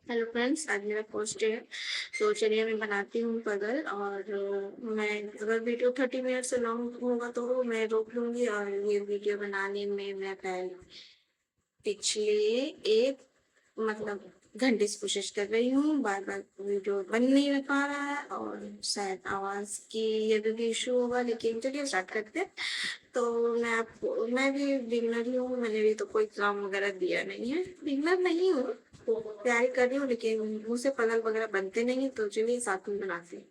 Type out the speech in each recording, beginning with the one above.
Hello friends, आज मेरा first day है। तो चलिए मैं बनाती हूँ पजल। और मैं अगर वीडियो 30 मिनट से लॉन्ग होगा तो मैं रोक लूँगी। और ये वीडियो बनाने में मैं पहले पिछले एक मतलब घंटे से कोशिश कर रही हूँ। बार बार वीडियो बन नहीं पा रहा है और शायद आवाज़ की ये भी इशू होगा। लेकिन चलिए स्टार्ट करते हैं। तो मैं भी बिगनर ही हूँ। मैंने भी तो कोई एग्जाम वगैरह दिया नहीं है, बिगनर नहीं हूँ। तो तैयारी कर रही हूँ लेकिन मुझसे पजल वगैरह बनते नहीं है। तो चलिए साथ में बनाते हैं,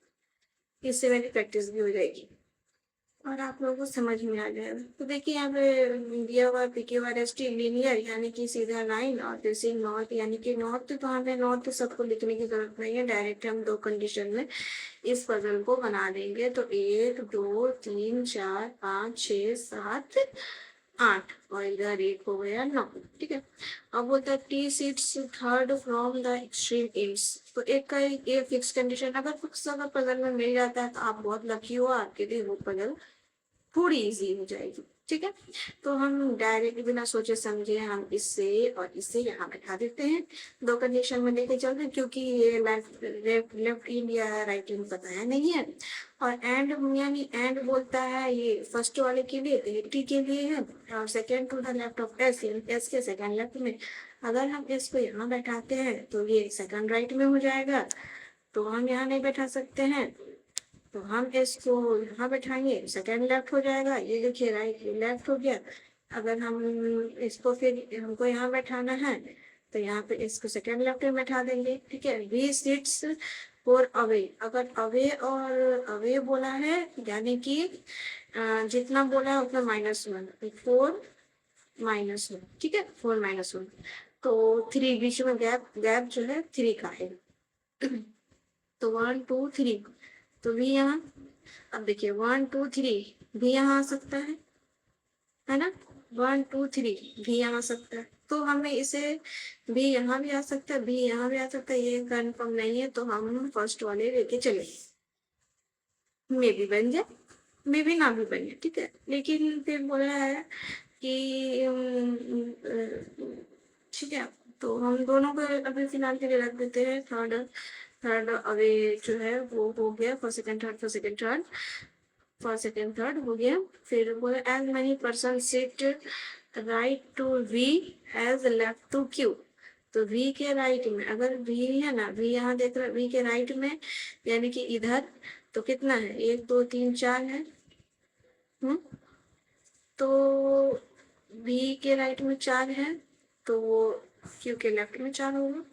इससे मेरी प्रैक्टिस भी हो जाएगी और आप लोगों को समझ में आ जाएगा। तो देखिए यहाँ पे दिया हुआ PQRST लीनियर यानी कि सीधा लाइन, और जैसे नॉर्थ यानी कि नॉर्थ। तो हमें नॉर्थ सबको लिखने की जरूरत नहीं है, डायरेक्ट हम दो कंडीशन में इस पजल को बना देंगे। तो 1 2 3 4 5 6 7 8 और इधर 1 हो गया 9। ठीक है। अब बोलता है T seats third from the extreme ends. तो एक का ये फिक्स कंडीशन, अगर फिक्स अगर पजल में मिल जाता है तो आप बहुत लकी हो, आपके लिए वो पजल थोड़ी इजी हो जाएगी। ठीक है। तो हम डायरेक्ट बिना सोचे समझे हम इससे और इससे यहाँ बैठा देते हैं। दो कंडीशन में लेके चलते हैं क्योंकि ये लेफ्ट लेफ्ट इन या राइट इन बताया नहीं है। और एंड यानी एंड बोलता है ये फर्स्ट वाले के लिए, टी के लिए है। और second to the left of S, S के सेकेंड लेफ्ट में। अगर हम एस को यहाँ बैठाते हैं तो ये सेकेंड राइट में हो जाएगा, तो हम यहाँ नहीं बैठा सकते हैं। तो हम इसको यहाँ बैठाएंगे, सेकेंड लेफ्ट हो जाएगा। ये देखिए राइट लेफ्ट हो गया। अगर हम इसको फिर हमको यहाँ बैठाना है तो यहाँ पे इसको सेकेंड लेफ्ट में बैठा देंगे। ठीक है। वी सीट्स फॉर अवे, अगर अवे और अवे बोला है यानी कि जितना बोला है उतना -1, 4 - 1। ठीक है, 4 - 1। तो 3 बीच में गैप गैप जो है 3 का है। तो 1 2 3, तो भी यहाँ, अब देखिए 1 2 3 भी यहाँ आ सकता है ना। 1 2 3 भी यहाँ आ सकता है। तो हमें इसे भी यहाँ भी आ सकता है, भी यहाँ भी आ सकता है। ये कंफर्म नहीं है तो हम फर्स्ट वाले लेके चले। मे भी बन जाए, मे भी ना भी बने। ठीक है। लेकिन फिर बोला है कि ठीक है, तो हम दोनों को अभी फिलहाल के लिए रख देते हैं। थर्ड थर्ड अवे जो है वो हो गया, first second third, first second third हो गया। फिर बोले as many person sit right to V as left to Q. तो वी के राइट में, अगर वी है ना, वी यहाँ देख रहे वी के राइट में यानी कि इधर, तो कितना है 1 2 3 4 है। हम्म। तो वी के राइट में 4 है, तो क्यू के लेफ्ट में 4 होगा।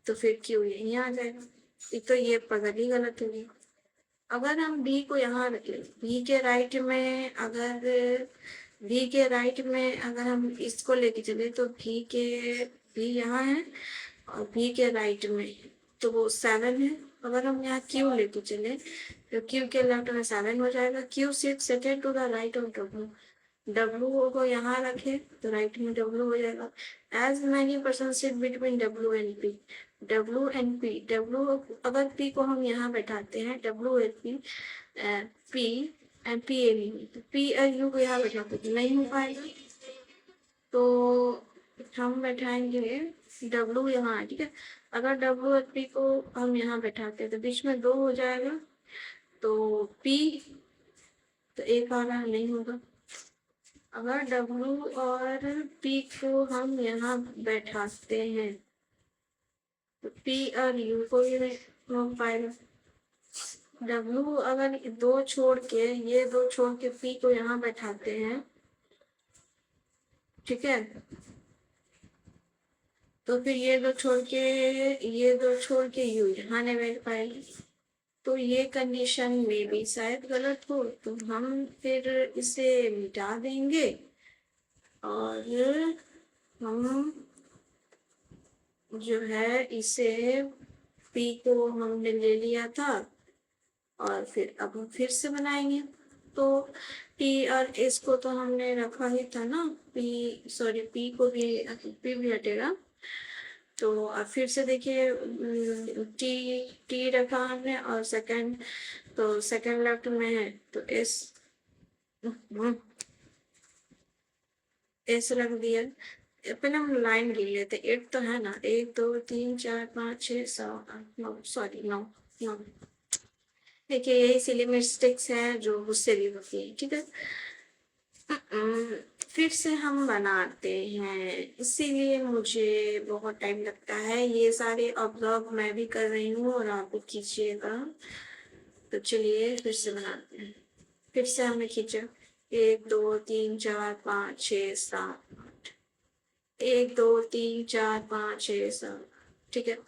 तो फिर क्यू यहीं आ जाएगा। तो ये पजल ही गलत होगी। अगर हम बी को यहाँ रखें, बी के राइट में, अगर बी के राइट में अगर हम इसको लेके चले तो बी यहाँ है और बी के राइट में तो वो 7 है। अगर हम यहाँ क्यू लेके चले तो क्यू के लेफ्ट में 7 हो जाएगा। Q seat second to the right of W, W को यहाँ रखे तो राइट में डब्ल्यू हो जाएगा। As many person sit between W and P, W and P, W अगर पी को हम यहाँ बैठाते हैं, W and P, P and P and U, P and U को यहाँ बैठाते तो नहीं हो पाएगा। तो हम बैठाएंगे डब्ल्यू यहाँ। ठीक है। अगर डब्ल्यू और पी को हम यहाँ बैठाते हैं तो बीच में 2 हो जाएगा, तो पी, तो एक आ रहा नहीं होगा। अगर डब्ल्यू और पी को हम यहाँ बैठाते हैं तो पी और यू को भी नहीं हो पाएगा। डब्ल्यू अगर दो छोड़ के, ये दो छोड़ के पी को यहाँ बैठाते हैं, ठीक है, तो फिर ये दो छोड़ के यू यहाँ नहीं बैठ पाएगी। तो ये कंडीशन में भी शायद गलत हो, तो हम फिर इसे मिटा देंगे और हम जो है इसे पी को हमने ले लिया था और फिर अब हम फिर से बनाएंगे। तो टी और एस को तो हमने रखा ही था ना, पी को भी, पी भी हटेगा। तो अब फिर से देखिए टी टी रखा हमने और सेकंड, तो सेकंड लेफ्ट में है तो एस रख दिया। पहले हम लाइन गिन लेते, 8 तो है ना, 1 2 3 4 5 6 7 8 9, सॉरी 9 9। देखिए यही सिली मिस्टेक्स हैं जो मुझसे भी होती है, ठीक है। फिर से हम बनाते हैं, इसीलिए मुझे बहुत टाइम लगता है। ये सारे ऑब्जर्व मैं भी कर रही हूँ और आप भी कीजिएगा। तो चलिए फिर से बनाते हैं। फिर से हमने खींचा 1 2 3 4 5 6 7 8, 1 2 3 4 5 6 7, ठीक है।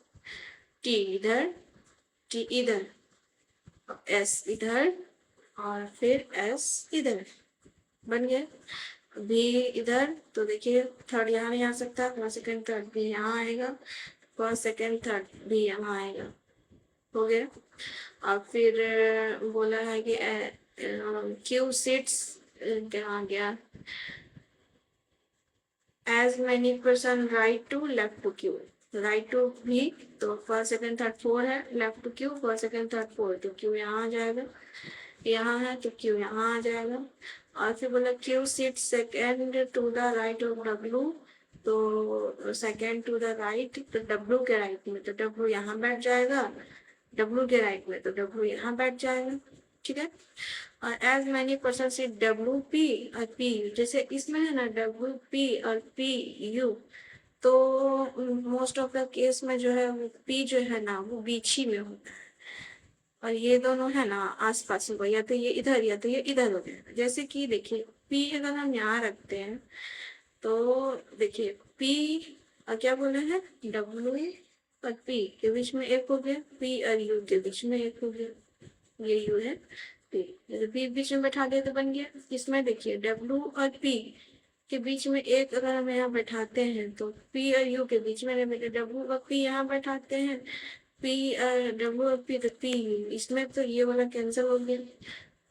टी इधर, टी इधर, एस इधर, और फिर एस इधर, बन गया। भी इधर, तो देखिए थर्ड यहाँ नहीं आ सकता, फर्स्ट सेकेंड थर्ड भी यहाँ आएगा, फर्स्ट सेकेंड थर्ड भी यहाँ आएगा, हो गया। और फिर बोला है कि क्यू सीट्स कहाँ गया, as many person right to left to Q, right to भी, तो फर्स्ट सेकेंड थर्ड 4 है, left to Q first second third 4, तो क्यू यहाँ आ जाएगा, यहाँ है तो क्यू यहाँ आ जाएगा। और फिर बोला Q seat second to the right of W, तो सेकेंड टू द राइट, तो डब्लू के राइट में तो डब्लू यहाँ बैठ जाएगा, डब्लू के राइट में तो डब्लू यहाँ बैठ जाएगा, ठीक है। और as many person seat W P और पी यू, जैसे इसमें है ना डब्लू पी और पी यू, तो मोस्ट ऑफ द केस में जो है पी जो है ना वो बीच ही में होता है, और ये दोनों है ना आस पास में, या तो ये इधर या तो ये इधर हो गया। जैसे कि देखिए पी अगर हम यहाँ रखते हैं तो देखिए पी और क्या बोले हैं डब्ल्यू और पी के बीच में एक हो गया, पी और यू के बीच में एक हो गया, ये यू है पी, पी बीच में बैठा दिया तो बन गया। इसमें देखिए डब्ल्यू और पी के बीच में एक अगर हम यहाँ बैठाते हैं तो पी और यू के बीच में डब्ल्यू और पी यहाँ बैठाते हैं, पी डब्ल्यू और पी तो पी यू, इसमें तो ये वाला कैंसिल हो गया,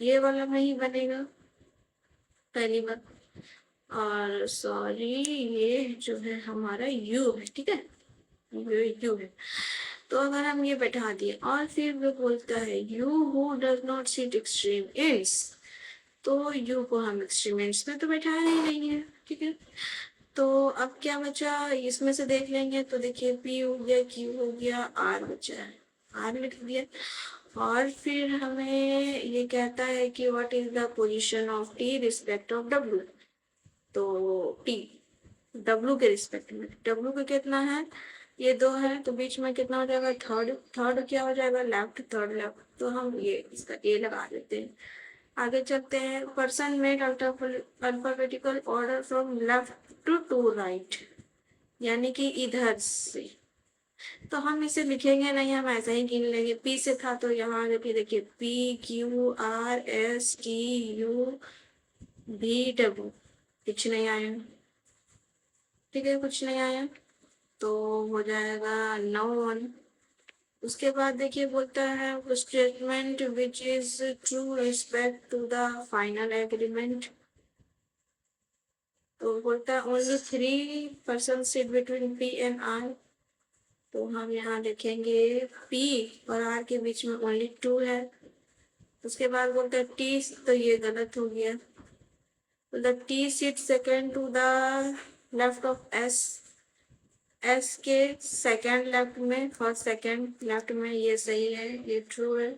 ये वाला नहीं बनेगा पहली बात। और सॉरी ये जो है हमारा यू है, ठीक है, ये यू है। तो अगर हम ये बैठा दिए और फिर वो बोलता है you who does not seat extreme ends, तो यू को हम एक्सट्रीम एंड्स में तो बैठाया ही नहीं है, ठीक है। तो अब क्या बचा, इसमें से देख लेंगे तो देखिए पी हो गया, क्यू हो गया, आर बचा है, आर लिख दिया। और फिर हमें ये कहता है कि what is the position of T respect of W, तो टी डब्ल्यू के रिस्पेक्ट में, डब्ल्यू का कितना है, ये 2 है, तो बीच में कितना हो जाएगा थर्ड, थर्ड क्या हो जाएगा लेफ्ट, थर्ड लेफ्ट, तो हम ये इसका ए लगा देते हैं। आगे चलते हैं, person made alphabetical order from left to right, यानी कि इधर से, तो हम इसे लिखेंगे नहीं, हम ऐसा ही गिन लेंगे। पी से था तो यहाँ देखिए P Q R S T U V W, कुछ नहीं आया, ठीक है, कुछ नहीं आया, तो हो जाएगा 9 1। उसके बाद देखिए बोलता है statement which is true respect to the final agreement, तो बोलता है only 3 person sit between P and R, तो हम यहाँ देखेंगे P और R के बीच में ओनली 2 है। उसके बाद बोलते हैं T, तो ये गलत हो गया, तो T seat second to the left of S, S के सेकेंड लेफ्ट में, फर्स्ट सेकेंड लेफ्ट में, ये सही है, ये ट्रू है।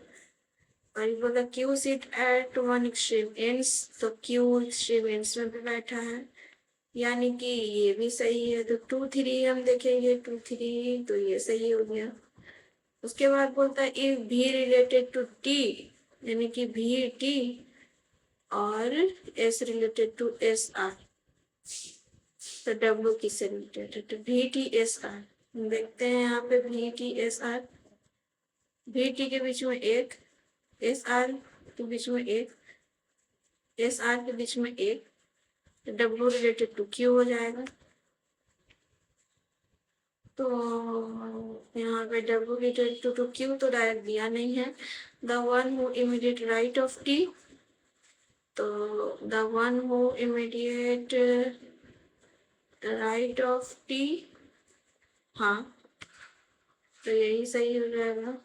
और ये बोला Q seat at one extreme ends, तो Q एक्सट्रीम एंड्स में भी बैठा है, यानी कि ये भी सही है, तो 2 3 हम देखेंगे, 2 3 तो ये सही हो गया। उसके बाद बोलता है इफ भी रिलेटेड टू टी, यानी कि भी टी और S related to S R, तो डब्ल्यू किससे रिलेटेड है, तो भी टी एस आर, देखते हैं यहाँ पे भी टी एस आर, भी टी के बीच में एक, एस आर के बीच में एक, एस आर के बीच में एक, तो डब्ल्यू रिलेटेड टू क्यू हो जाएगा। तो यहाँ पे डब्ल्यू रिलेटेड टू क्यू तो डायरेक्ट दिया नहीं है, the one who immediate right of T, तो the one who immediate right of T, हाँ, तो यही सही हो जाएगा,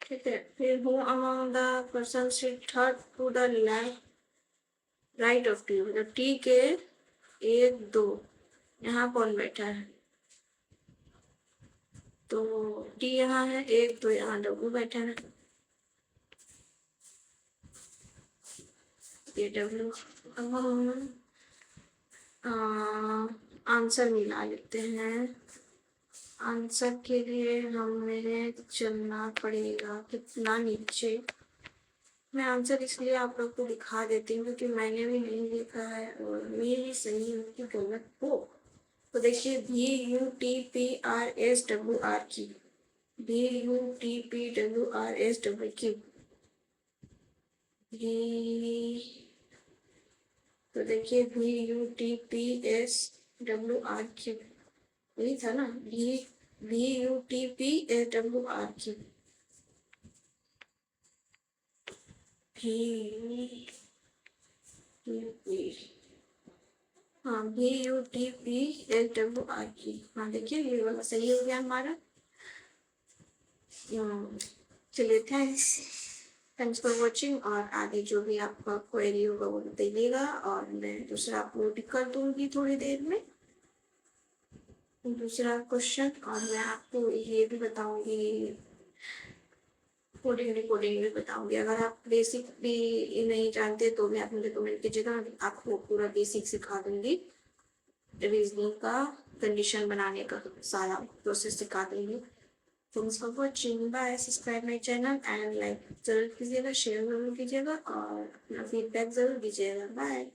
ठीक है। फिर who among the person sit third to the left right of T, मतलब टी के एक दो, यहाँ कौन बैठा है? तो टी यहाँ है, एक दो यहाँ डब्लू बैठा है, ये डब्लू। अब हम आंसर मिला लेते हैं। आंसर के लिए हमें चलना पड़ेगा कितना नीचे। मैं आंसर इसलिए आप लोग को दिखा देती हूँ क्योंकि मैंने भी नहीं देखा है और मेरी सही हो कि गलत हो। तो देखिए VUTPRSWR VUTPWRSWQ। तो देखिए VUTPSWRQ, यही था ना? VUTPSWRQ। हाँ VUTPSWRQ। हाँ देखिए ये वाला सही हो गया हमारा। चलिए थैंक्स फॉर वॉचिंग। और आगे जो भी आपका क्वेरी होगा वो बताइएगा और मैं दूसरा अपलोड कर दूंगी थोड़ी देर में, दूसरा क्वेश्चन। और मैं आपको ये भी बताऊंगी, कोडिंग रिकॉर्डिंग भी बताऊंगी। अगर आप बेसिक भी नहीं जानते तो मैं आपको रिकमेंड कीजिएगा, आपको पूरा बेसिक सिखा दूंगी। रीजनिंग का कंडीशन बनाने का सारा प्रोसेस सिखा दूंगी। Thanks for watching, bye. Subscribe my channel and like जरूर कीजिएगा, शेयर जरूर कीजिएगा और अपना फीडबैक जरूर दीजिएगा। बाय।